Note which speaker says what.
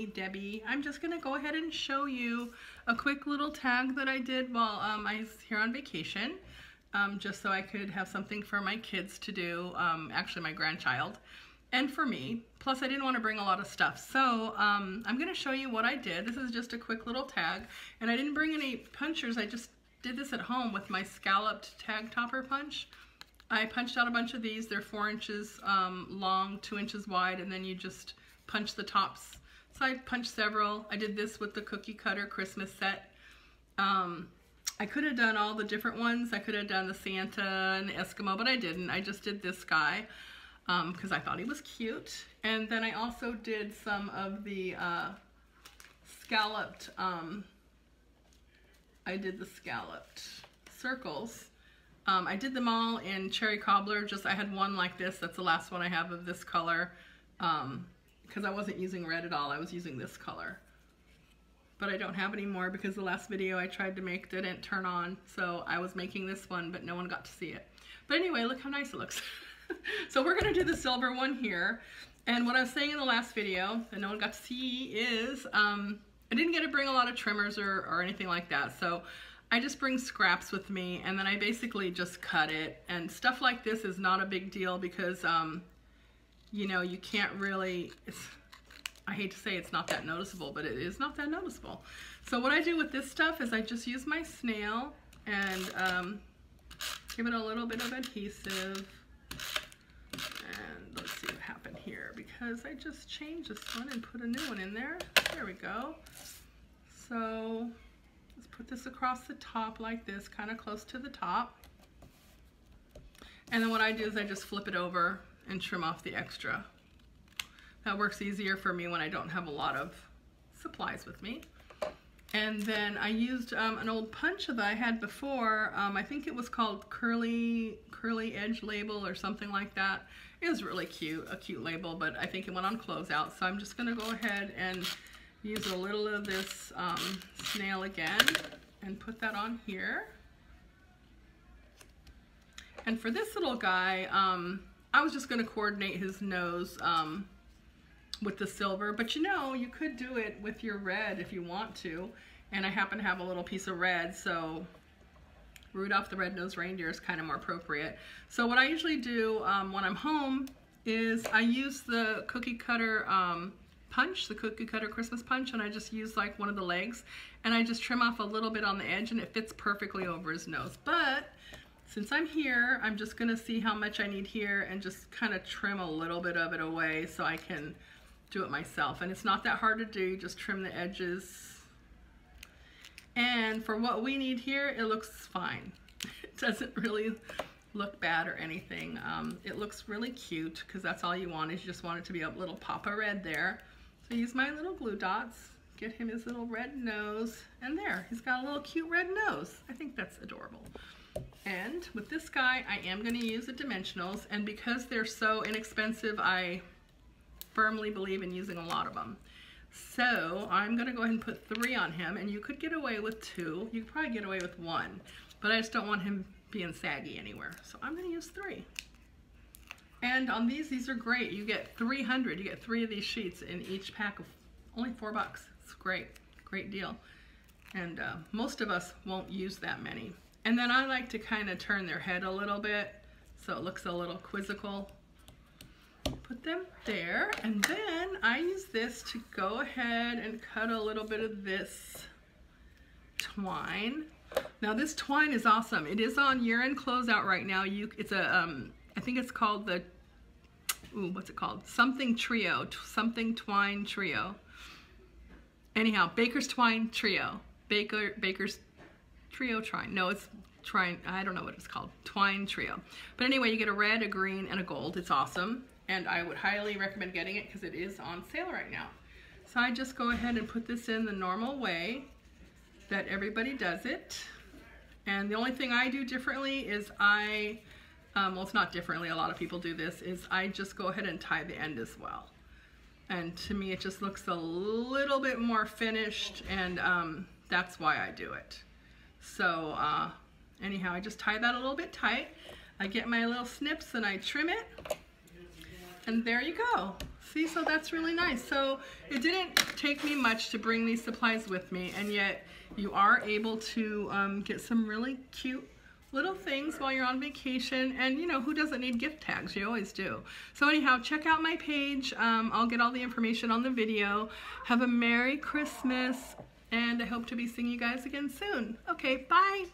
Speaker 1: me, Debbie. I'm just gonna go ahead and show you a quick little tag that I did while I was here on vacation, just so I could have something for my kids to do, actually my grandchild, and for me. Plus I didn't want to bring a lot of stuff. So I'm gonna show you what I did. This is just a quick little tag, and I didn't bring any punchers. I just did this at home with my scalloped tag topper punch. I punched out a bunch of these. They're 4 inches long, 2 inches wide, and then you just punch the tops. So I punched several. I did this with the cookie cutter Christmas set. I could have done all the different ones. I could have done the Santa and the Eskimo, but I didn't. I just did this guy because I thought he was cute. And then I also did some of the scalloped, I did the scalloped circles. I did them all in cherry cobbler. Just I had one like this. That's the last one I have of this color, because I wasn't using red at all. I was using this color, but I don't have any more because the last video I tried to make didn't turn on. So I was making this one, but no one got to see it. But anyway, look how nice it looks. So we're gonna do the silver one here. And what I was saying in the last video that no one got to see is I didn't get to bring a lot of trimmers or anything like that. So I just bring scraps with me, and then I basically just cut it. And stuff like this is not a big deal because, you know, you can't really, I hate to say it's not that noticeable, but it is not that noticeable. So what I do with this stuff is I just use my snail and give it a little bit of adhesive. And let's see what happened here, because I just changed this one and put a new one in there. There we go. So let's put this across the top like this, kind of close to the top. And then what I do is I just flip it over and trim off the extra. That works easier for me when I don't have a lot of supplies with me. And then I used an old punch that I had before. I think it was called Curly Edge Label or something like that. It was really cute, a cute label, but I think it went on closeout. So I'm just gonna go ahead and use a little of this snail again and put that on here. And for this little guy, I was just gonna coordinate his nose with the silver, but you know, you could do it with your red if you want to. And I happen to have a little piece of red, so Rudolph the Red-Nosed Reindeer is kind of more appropriate. So what I usually do when I'm home is I use the cookie cutter punch, the cookie cutter Christmas punch, and I just use like one of the legs, and I just trim off a little bit on the edge, and it fits perfectly over his nose. But since I'm here, I'm just gonna see how much I need here and just kind of trim a little bit of it away so I can do it myself. And it's not that hard to do, you just trim the edges. And for what we need here, it looks fine. It doesn't really look bad or anything. It looks really cute because that's all you want, is you just want it to be a little pop of red there. So I use my little glue dots, get him his little red nose, and there, he's got a little cute red nose. I think that's adorable. And with this guy, I am going to use the dimensionals, and because they're so inexpensive, I firmly believe in using a lot of them. So I'm going to go ahead and put 3 on him, and you could get away with 2. You could probably get away with 1, but I just don't want him being saggy anywhere. So I'm going to use 3. And on these are great. You get 300. You get 3 of these sheets in each pack of only $4. It's great. Great deal. And most of us won't use that many. And then I like to kind of turn their head a little bit so it looks a little quizzical. Put them there, and then I use this to go ahead and cut a little bit of this twine. Now this twine is awesome. It is on year-end closeout right now. It's a I think it's called the what's it called? Something Trio, something twine trio. Anyhow, Baker's Twine Trio. Baker's Trio Twine. No, it's Twine. I don't know what it's called. Twine Trio. But anyway, you get a red, a green, and a gold. It's awesome. And I would highly recommend getting it because it is on sale right now. So I just go ahead and put this in the normal way that everybody does it. And the only thing I do differently is well, it's not differently, a lot of people do this, is I just go ahead and tie the end as well. And to me, it just looks a little bit more finished, and that's why I do it. So anyhow, I just tie that a little bit tight. I get my little snips and I trim it. And there you go. See, so that's really nice. So it didn't take me much to bring these supplies with me, and yet you are able to get some really cute little things while you're on vacation. And you know, who doesn't need gift tags? You always do. So anyhow, check out my page. I'll get all the information on the video. Have a Merry Christmas, and I hope to be seeing you guys again soon. Okay, bye.